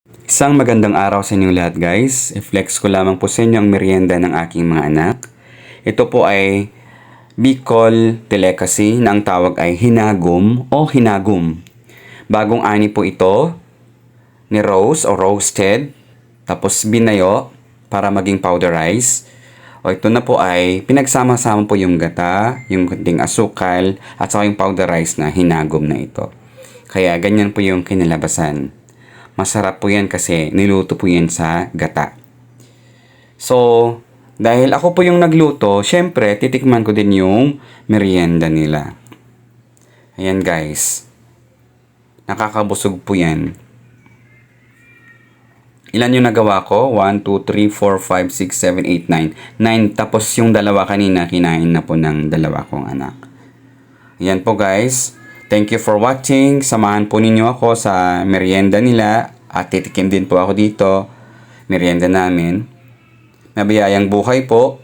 Isang magandang araw sa inyong lahat guys. I-flex ko lamang po sa inyo ang merienda ng aking mga anak. Ito po ay Bicol Delicacy na ang tawag ay hinagom o hinagum. Bagong ani po ito ni roast o roasted. Tapos binayo para maging powderized. O ito na po ay pinagsama-sama po yung gata, yung kunting asukal at saka yung powderized na hinagom na ito. Kaya ganyan po yung kinalabasan. Masarap po yan kasi niluto po yan sa gata. So, dahil ako po yung nagluto, syempre, titikman ko din yung merienda nila. Ayan guys. Nakakabusog po yan. Ilan yung nagawa ko? 1, 2, 3, 4, 5, 6, 7, 8, 9. 9 tapos yung dalawa kanina, kinain na po ng dalawa kong anak. Ayan po guys. Thank you for watching. Samahan po ninyo ako sa merienda nila at titikim din po ako dito. Merienda namin. Nabiyayang buhay po.